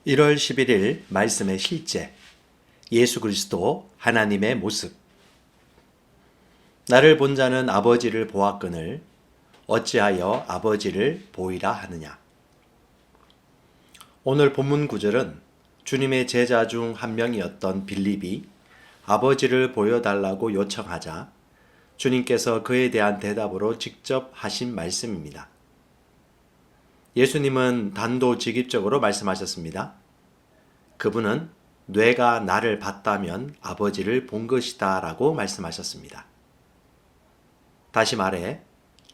1월 11일 말씀의 실제, 예수 그리스도 하나님의 모습. 나를 본 자는 아버지를 보았거늘 어찌하여 아버지를 보이라 하느냐. 오늘 본문 구절은 주님의 제자 중 한 명이었던 빌립이 아버지를 보여달라고 요청하자 주님께서 그에 대한 대답으로 직접 하신 말씀입니다. 예수님은 단도직입적으로 말씀하셨습니다. 그분은 뇌가 나를 봤다면 아버지를 본 것이다 라고 말씀하셨습니다. 다시 말해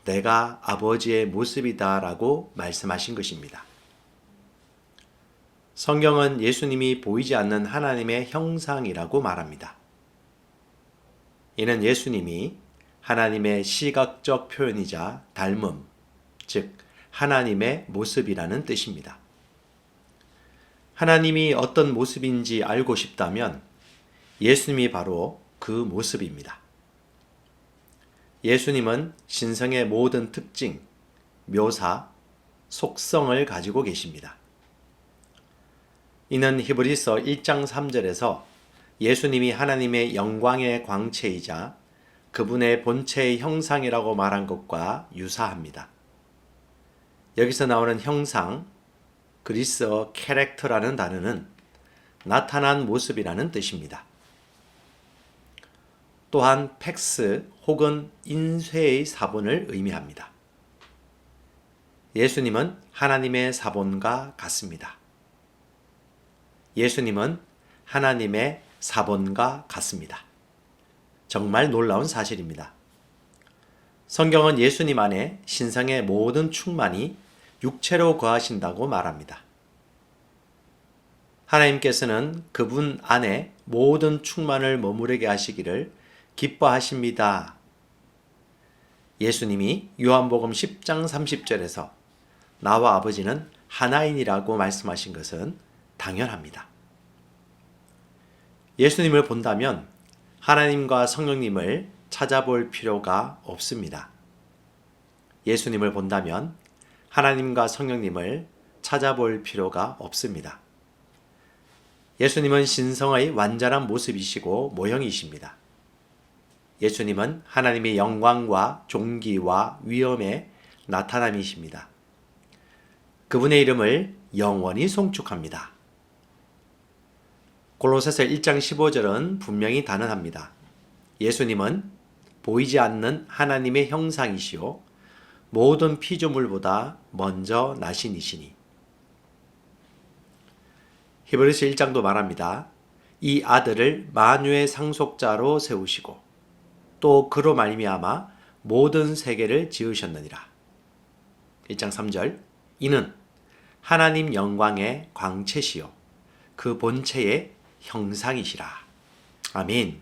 내가 아버지의 모습이다 라고 말씀하신 것입니다. 성경은 예수님이 보이지 않는 하나님의 형상이라고 말합니다. 이는 예수님이 하나님의 시각적 표현이자 닮음, 즉 하나님의 모습이라는 뜻입니다. 하나님이 어떤 모습인지 알고 싶다면 예수님이 바로 그 모습입니다. 예수님은 신성의 모든 특징, 묘사, 속성을 가지고 계십니다. 이는 히브리서 1장 3절에서 예수님이 하나님의 영광의 광채이자 그분의 본체의 형상이라고 말한 것과 유사합니다. 여기서 나오는 형상, 그리스어 캐릭터라는 단어는 나타난 모습이라는 뜻입니다. 또한 팩스 혹은 인쇄의 사본을 의미합니다. 예수님은 하나님의 사본과 같습니다. 예수님은 하나님의 사본과 같습니다. 정말 놀라운 사실입니다. 성경은 예수님 안에 신성의 모든 충만이 육체로 거하신다고 말합니다. 하나님께서는 그분 안에 모든 충만을 머무르게 하시기를 기뻐하십니다. 예수님이 요한복음 10장 30절에서 나와 아버지는 하나인이라고 말씀하신 것은 당연합니다. 예수님을 본다면 하나님과 성령님을 찾아볼 필요가 없습니다. 예수님을 본다면 하나님과 성령님을 찾아볼 필요가 없습니다. 예수님은 신성의 완전한 모습이시고 모형이십니다. 예수님은 하나님의 영광과 존귀와 위엄의 나타남이십니다. 그분의 이름을 영원히 송축합니다. 골로새서 1장 15절은 분명히 단언합니다. 예수님은 보이지 않는 하나님의 형상이시요 모든 피조물보다 먼저 나신 이시니. 히브리서 1장도 말합니다. 이 아들을 만유의 상속자로 세우시고 또 그로 말미암아 모든 세계를 지으셨느니라. 1장 3절 이는 하나님 영광의 광채시요 그 본체의 형상이시라. 아멘.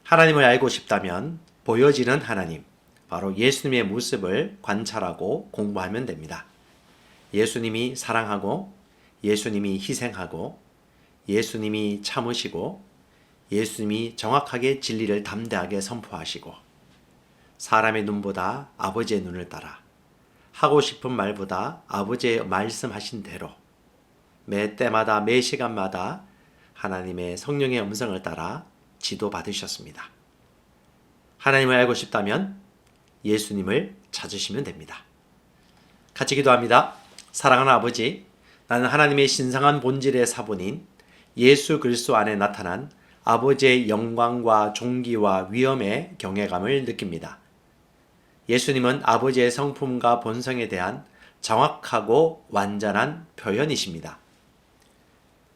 하나님을 알고 싶다면 보여지는 하나님, 바로 예수님의 모습을 관찰하고 공부하면 됩니다. 예수님이 사랑하고 예수님이 희생하고 예수님이 참으시고 예수님이 정확하게 진리를 담대하게 선포하시고 사람의 눈보다 아버지의 눈을 따라 하고 싶은 말보다 아버지의 말씀하신 대로 매 때마다 매 시간마다 하나님의 성령의 음성을 따라 지도받으셨습니다. 하나님을 알고 싶다면 예수님을 찾으시면 됩니다. 같이 기도합니다. 사랑하는 아버지, 나는 하나님의 신성한 본질의 사본인 예수 그리스도 안에 나타난 아버지의 영광과 존귀와 위엄의 경외감을 느낍니다. 예수님은 아버지의 성품과 본성에 대한 정확하고 완전한 표현이십니다.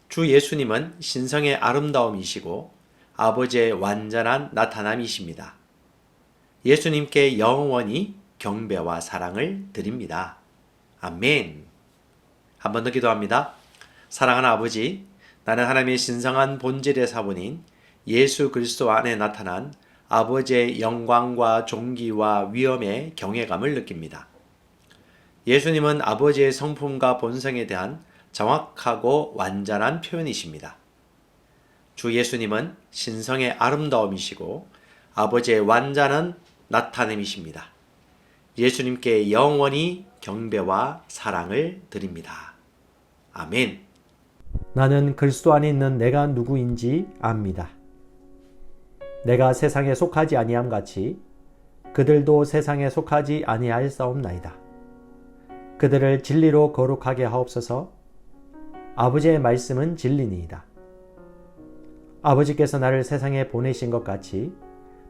주 예수님은 신성의 아름다움이시고 아버지의 완전한 나타남이십니다. 예수님께 영원히 경배와 사랑을 드립니다. 아멘. 한 번 더 기도합니다. 사랑하는 아버지, 나는 하나님의 신성한 본질의 사본인 예수 그리스도 안에 나타난 아버지의 영광과 존귀와 위엄의 경외감을 느낍니다. 예수님은 아버지의 성품과 본성에 대한 정확하고 완전한 표현이십니다. 주 예수님은 신성의 아름다움이시고 아버지의 완전한 나타냄이십니다. 예수님께 영원히 경배와 사랑을 드립니다. 아멘. 나는 그리스도 안에 있는 내가 누구인지 압니다. 내가 세상에 속하지 아니함 같이 그들도 세상에 속하지 아니하였사옵나이다. 그들을 진리로 거룩하게 하옵소서. 아버지의 말씀은 진리니이다. 아버지께서 나를 세상에 보내신 것 같이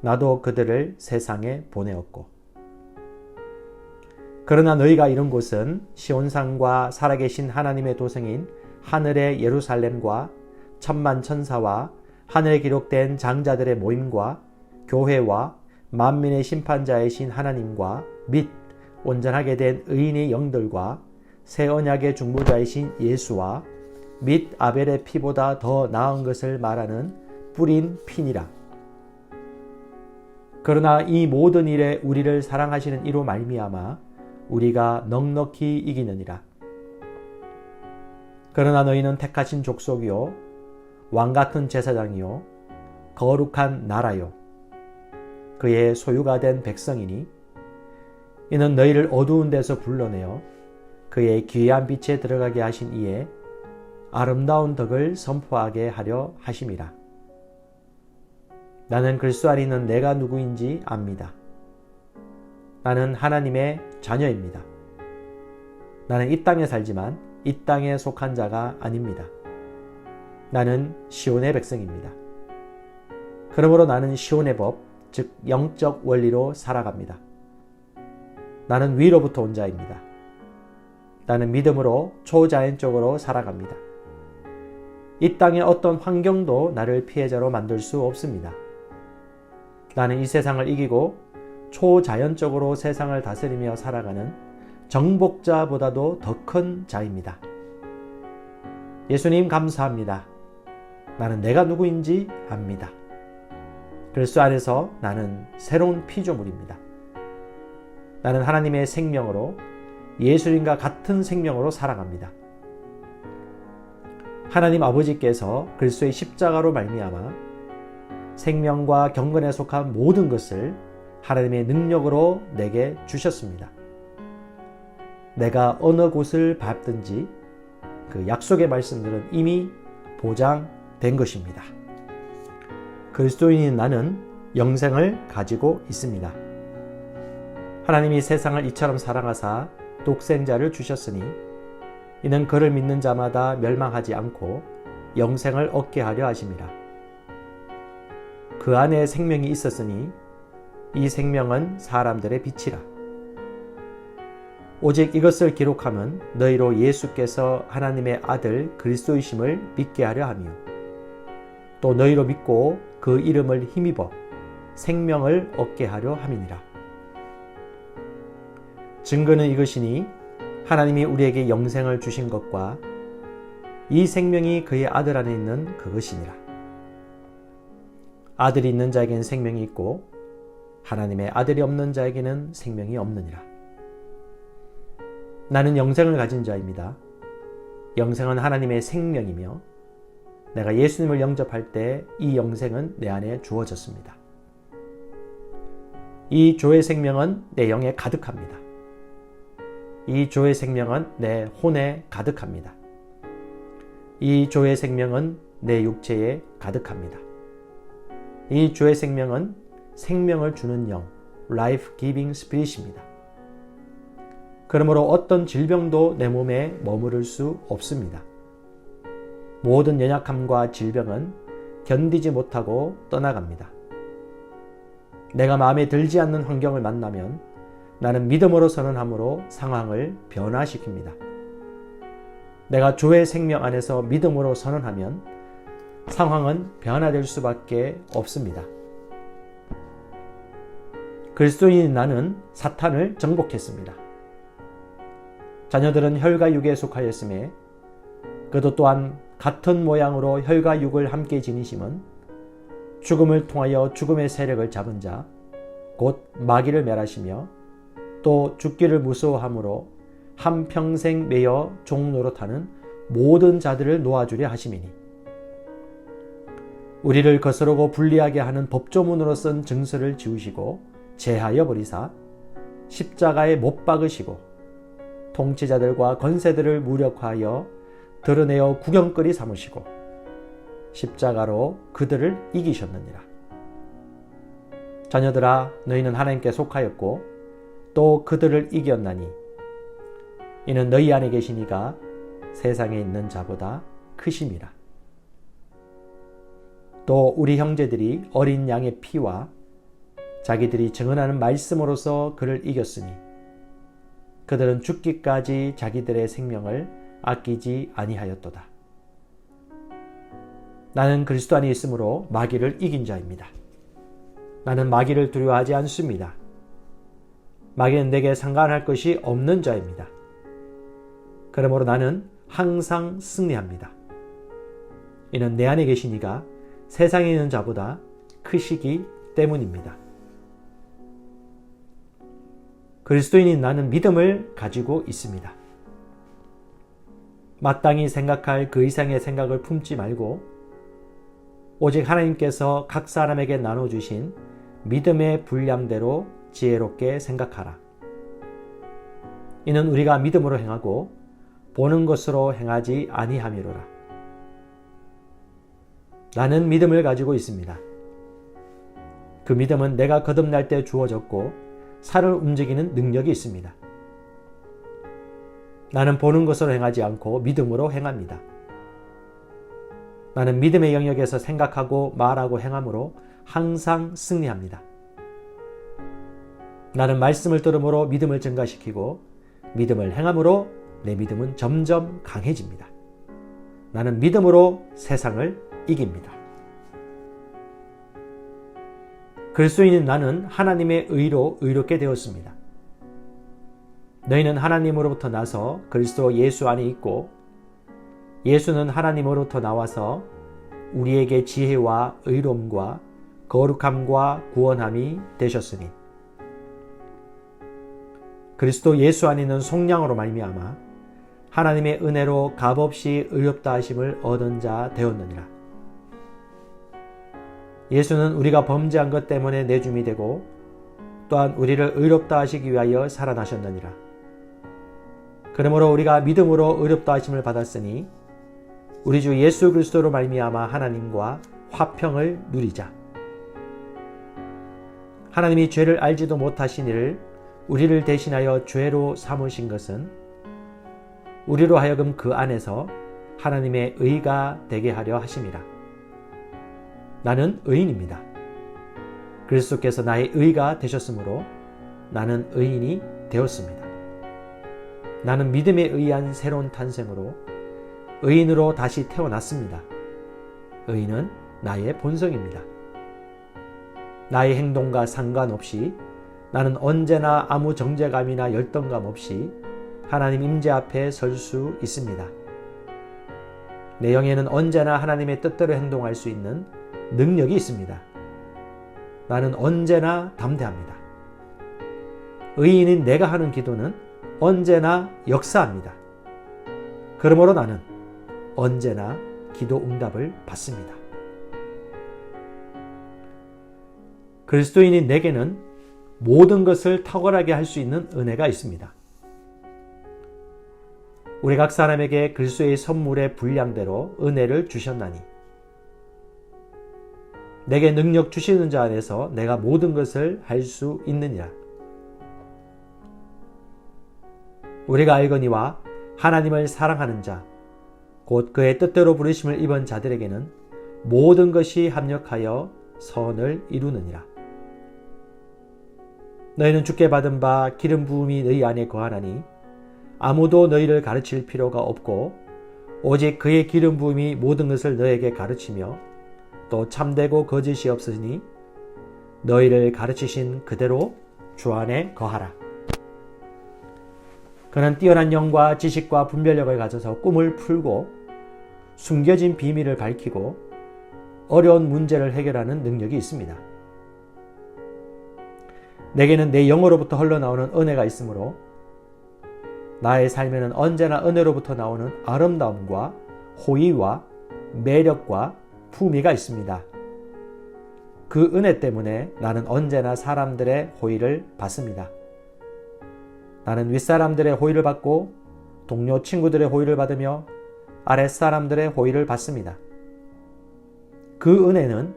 나도 그들을 세상에 보내었고, 그러나 너희가 이른 곳은 시온산과 살아계신 하나님의 도성인 하늘의 예루살렘과 천만 천사와 하늘에 기록된 장자들의 모임과 교회와 만민의 심판자이신 하나님과 및 온전하게 된 의인의 영들과 새 언약의 중보자이신 예수와 및 아벨의 피보다 더 나은 것을 말하는 뿌린 피니라. 그러나 이 모든 일에 우리를 사랑하시는 이로 말미암아 우리가 넉넉히 이기느니라. 그러나 너희는 택하신 족속이요 왕같은 제사장이요 거룩한 나라요 그의 소유가 된 백성이니 이는 너희를 어두운 데서 불러내어 그의 귀한 빛에 들어가게 하신 이에 아름다운 덕을 선포하게 하려 하심이라. 나는 그리스도 안에 있는 내가 누구인지 압니다. 나는 하나님의 자녀입니다. 나는 이 땅에 살지만 이 땅에 속한 자가 아닙니다. 나는 시온의 백성입니다. 그러므로 나는 시온의 법, 즉 영적 원리로 살아갑니다. 나는 위로부터 온 자입니다. 나는 믿음으로 초자연적으로 살아갑니다. 이 땅의 어떤 환경도 나를 피해자로 만들 수 없습니다. 나는 이 세상을 이기고 초자연적으로 세상을 다스리며 살아가는 정복자보다도 더 큰 자입니다. 예수님 감사합니다. 나는 내가 누구인지 압니다. 그리스도 안에서 나는 새로운 피조물입니다. 나는 하나님의 생명으로 예수님과 같은 생명으로 살아갑니다. 하나님 아버지께서 그리스도의 십자가로 말미암아 생명과 경건에 속한 모든 것을 하나님의 능력으로 내게 주셨습니다. 내가 어느 곳을 밟든지 그 약속의 말씀들은 이미 보장된 것입니다. 그리스도인인 나는 영생을 가지고 있습니다. 하나님이 세상을 이처럼 사랑하사 독생자를 주셨으니 이는 그를 믿는 자마다 멸망하지 않고 영생을 얻게 하려 하심이라. 그 안에 생명이 있었으니 이 생명은 사람들의 빛이라. 오직 이것을 기록하면 너희로 예수께서 하나님의 아들 그리스도이심을 믿게 하려 하며 또 너희로 믿고 그 이름을 힘입어 생명을 얻게 하려 함이니라. 증거는 이것이니 하나님이 우리에게 영생을 주신 것과 이 생명이 그의 아들 안에 있는 그것이니라. 아들이 있는 자에게는 생명이 있고 하나님의 아들이 없는 자에게는 생명이 없느니라. 나는 영생을 가진 자입니다. 영생은 하나님의 생명이며 내가 예수님을 영접할 때 이 영생은 내 안에 주어졌습니다. 이 조의 생명은 내 영에 가득합니다. 이 조의 생명은 내 혼에 가득합니다. 이 조의 생명은 내 육체에 가득합니다. 이 조의 생명은 생명을 주는 영, Life Giving Spirit입니다. 그러므로 어떤 질병도 내 몸에 머무를 수 없습니다. 모든 연약함과 질병은 견디지 못하고 떠나갑니다. 내가 마음에 들지 않는 환경을 만나면 나는 믿음으로 선언함으로 상황을 변화시킵니다. 내가 주의 생명 안에서 믿음으로 선언하면 상황은 변화될 수밖에 없습니다. 그리스도인인 나는 사탄을 정복했습니다. 자녀들은 혈과 육에 속하였음에 그도 또한 같은 모양으로 혈과 육을 함께 지니심은 죽음을 통하여 죽음의 세력을 잡은 자, 곧 마귀를 멸하시며 또 죽기를 무서워함으로 한평생 매여 종노릇하는 모든 자들을 놓아주려 하심이니 우리를 거스르고 불리하게 하는 법조문으로 쓴 증서를 지우시고 제하여 버리사 십자가에 못 박으시고 통치자들과 권세들을 무력화하여 드러내어 구경거리 삼으시고 십자가로 그들을 이기셨느니라. 자녀들아, 너희는 하나님께 속하였고 또 그들을 이겼나니 이는 너희 안에 계신 이가 세상에 있는 자보다 크심이라. 또 우리 형제들이 어린 양의 피와 자기들이 증언하는 말씀으로서 그를 이겼으니 그들은 죽기까지 자기들의 생명을 아끼지 아니하였도다. 나는 그리스도 안에 있으므로 마귀를 이긴 자입니다. 나는 마귀를 두려워하지 않습니다. 마귀는 내게 상관할 것이 없는 자입니다. 그러므로 나는 항상 승리합니다. 이는 내 안에 계신 이가 세상에 있는 자보다 크시기 때문입니다. 그리스도인인 나는 믿음을 가지고 있습니다. 마땅히 생각할 그 이상의 생각을 품지 말고 오직 하나님께서 각 사람에게 나눠주신 믿음의 분량대로 지혜롭게 생각하라. 이는 우리가 믿음으로 행하고 보는 것으로 행하지 아니함이로라. 나는 믿음을 가지고 있습니다. 그 믿음은 내가 거듭날 때 주어졌고 살을 움직이는 능력이 있습니다. 나는 보는 것으로 행하지 않고 믿음으로 행합니다. 나는 믿음의 영역에서 생각하고 말하고 행함으로 항상 승리합니다. 나는 말씀을 들음으로 믿음을 증가시키고 믿음을 행함으로 내 믿음은 점점 강해집니다. 나는 믿음으로 세상을 이깁니다. 그리스도인인 나는 하나님의 의로 의롭게 되었습니다. 너희는 하나님으로부터 나서 그리스도 예수 안에 있고 예수는 하나님으로부터 나와서 우리에게 지혜와 의로움과 거룩함과 구원함이 되셨으니 그리스도 예수 안에 있는 속량으로 말미암아 하나님의 은혜로 값없이 의롭다 하심을 얻은 자 되었느니라. 예수는 우리가 범죄한 것 때문에 내줌이 되고 또한 우리를 의롭다 하시기 위하여 살아나셨느니라. 그러므로 우리가 믿음으로 의롭다 하심을 받았으니 우리 주 예수 그리스도로 말미암아 하나님과 화평을 누리자. 하나님이 죄를 알지도 못하신 이를 우리를 대신하여 죄로 삼으신 것은 우리로 하여금 그 안에서 하나님의 의가 되게 하려 하심이라. 나는 의인입니다. 그리스도께서 나의 의가 되셨으므로 나는 의인이 되었습니다. 나는 믿음에 의한 새로운 탄생으로 의인으로 다시 태어났습니다. 의인은 나의 본성입니다. 나의 행동과 상관없이 나는 언제나 아무 정죄감이나 열등감 없이 하나님 임재 앞에 설 수 있습니다. 내 영에는 언제나 하나님의 뜻대로 행동할 수 있는 능력이 있습니다. 나는 언제나 담대합니다. 의인인 내가 하는 기도는 언제나 역사합니다. 그러므로 나는 언제나 기도 응답을 받습니다. 그리스도인인 내게는 모든 것을 탁월하게 할 수 있는 은혜가 있습니다. 우리 각 사람에게 그리스도의 선물의 분량대로 은혜를 주셨나니 내게 능력 주시는 자 안에서 내가 모든 것을 할 수 있느니라. 우리가 알거니와 하나님을 사랑하는 자, 곧 그의 뜻대로 부르심을 입은 자들에게는 모든 것이 합력하여 선을 이루느니라. 너희는 주께 받은 바 기름 부음이 너희 안에 거하나니 아무도 너희를 가르칠 필요가 없고 오직 그의 기름 부음이 모든 것을 너에게 가르치며 또 참되고 거짓이 없으니 너희를 가르치신 그대로 주 안에 거하라. 그는 뛰어난 영과 지식과 분별력을 가져서 꿈을 풀고 숨겨진 비밀을 밝히고 어려운 문제를 해결하는 능력이 있습니다. 내게는 내 영으로부터 흘러나오는 은혜가 있으므로 나의 삶에는 언제나 은혜로부터 나오는 아름다움과 호의와 매력과 품위가 있습니다. 그 은혜 때문에 나는 언제나 사람들의 호의를 받습니다. 나는 윗사람들의 호의를 받고 동료 친구들의 호의를 받으며 아랫사람들의 호의를 받습니다. 그 은혜는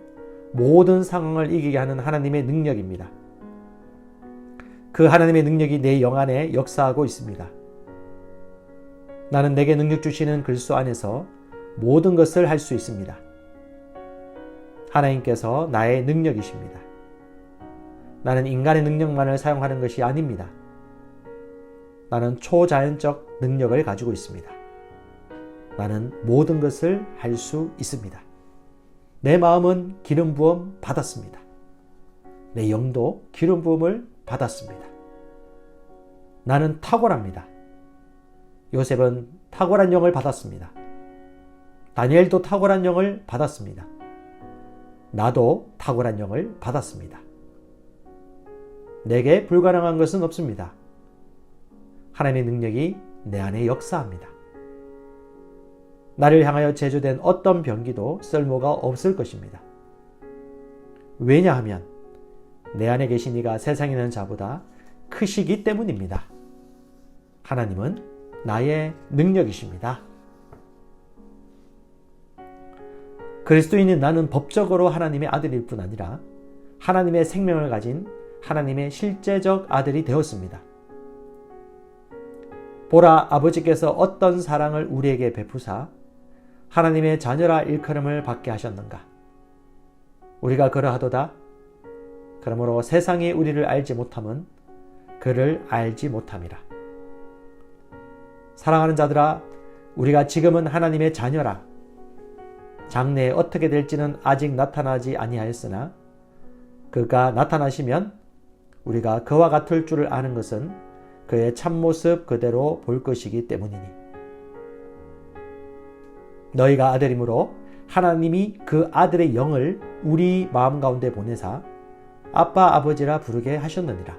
모든 상황을 이기게 하는 하나님의 능력입니다. 그 하나님의 능력이 내 영 안에 역사하고 있습니다. 나는 내게 능력 주시는 그리스도 안에서 모든 것을 할 수 있습니다. 하나님께서 나의 능력이십니다. 나는 인간의 능력만을 사용하는 것이 아닙니다. 나는 초자연적 능력을 가지고 있습니다. 나는 모든 것을 할 수 있습니다. 내 마음은 기름 부음 받았습니다. 내 영도 기름 부음을 받았습니다. 나는 탁월합니다. 요셉은 탁월한 영을 받았습니다. 다니엘도 탁월한 영을 받았습니다. 나도 탁월한 영을 받았습니다. 내게 불가능한 것은 없습니다. 하나님의 능력이 내 안에 역사합니다. 나를 향하여 제조된 어떤 병기도 쓸모가 없을 것입니다. 왜냐하면 내 안에 계신 이가 세상에 있는 자보다 크시기 때문입니다. 하나님은 나의 능력이십니다. 그리스도인인 나는 법적으로 하나님의 아들일 뿐 아니라 하나님의 생명을 가진 하나님의 실제적 아들이 되었습니다. 보라, 아버지께서 어떤 사랑을 우리에게 베푸사 하나님의 자녀라 일컬음을 받게 하셨는가. 우리가 그러하도다. 그러므로 세상이 우리를 알지 못함은 그를 알지 못함이라. 사랑하는 자들아, 우리가 지금은 하나님의 자녀라. 장래에 어떻게 될지는 아직 나타나지 아니하였으나 그가 나타나시면 우리가 그와 같을 줄을 아는 것은 그의 참모습 그대로 볼 것이기 때문이니. 너희가 아들이므로 하나님이 그 아들의 영을 우리 마음 가운데 보내사 아빠 아버지라 부르게 하셨느니라.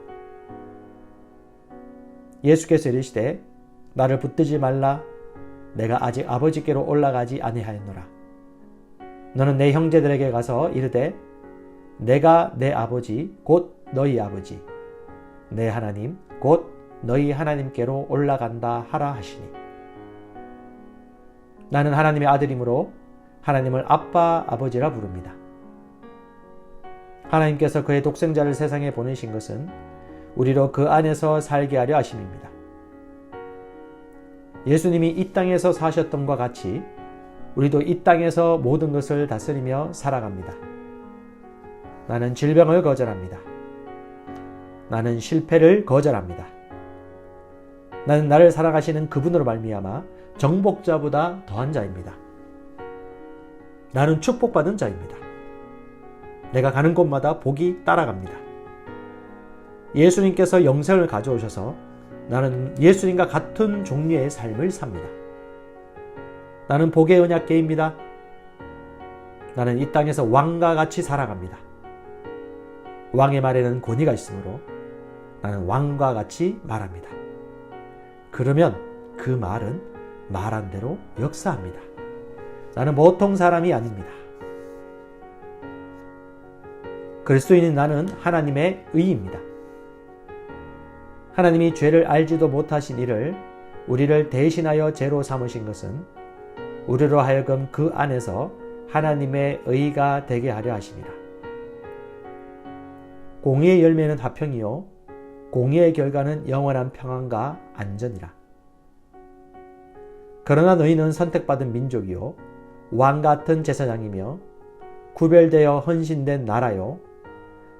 예수께서 이르시되 나를 붙들지 말라. 내가 아직 아버지께로 올라가지 아니하였노라. 너는 내 형제들에게 가서 이르되 내가 내 아버지 곧 너희 아버지 내 하나님 곧 너희 하나님께로 올라간다 하라 하시니. 나는 하나님의 아들이므로 하나님을 아빠 아버지라 부릅니다. 하나님께서 그의 독생자를 세상에 보내신 것은 우리로 그 안에서 살게 하려 하심입니다. 예수님이 이 땅에서 사셨던 것과 같이 우리도 이 땅에서 모든 것을 다스리며 살아갑니다. 나는 질병을 거절합니다. 나는 실패를 거절합니다. 나는 나를 사랑하시는 그분으로 말미암아 정복자보다 더한 자입니다. 나는 축복받은 자입니다. 내가 가는 곳마다 복이 따라갑니다. 예수님께서 영생을 가져오셔서 나는 예수님과 같은 종류의 삶을 삽니다. 나는 복의 언약궤입니다. 나는 이 땅에서 왕과 같이 살아갑니다. 왕의 말에는 권위가 있으므로 나는 왕과 같이 말합니다. 그러면 그 말은 말한 대로 역사합니다. 나는 보통 사람이 아닙니다. 그리스도인인 나는 하나님의 의입니다. 하나님이 죄를 알지도 못하신 이를 우리를 대신하여 죄로 삼으신 것은 우리로 하여금 그 안에서 하나님의 의가 되게 하려 하심이라. 공의의 열매는 화평이요 공의의 결과는 영원한 평안과 안전이라. 그러나 너희는 선택받은 민족이요 왕같은 제사장이며 구별되어 헌신된 나라요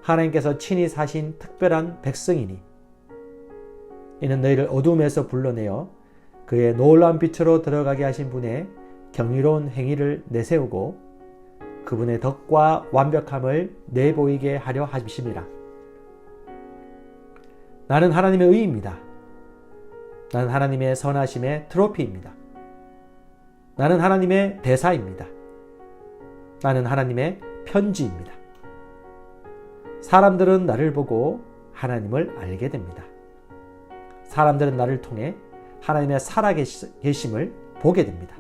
하나님께서 친히 사신 특별한 백성이니. 이는 너희를 어둠에서 불러내어 그의 놀라운 빛으로 들어가게 하신 분의 경이로운 행위를 내세우고 그분의 덕과 완벽함을 내보이게 하려 하심이라. 나는 하나님의 의입니다. 나는 하나님의 선하심의 트로피입니다. 나는 하나님의 대사입니다. 나는 하나님의 편지입니다. 사람들은 나를 보고 하나님을 알게 됩니다. 사람들은 나를 통해 하나님의 살아계심을 보게 됩니다.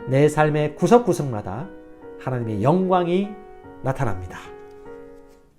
내 삶의 구석구석마다 하나님의 영광이 나타납니다.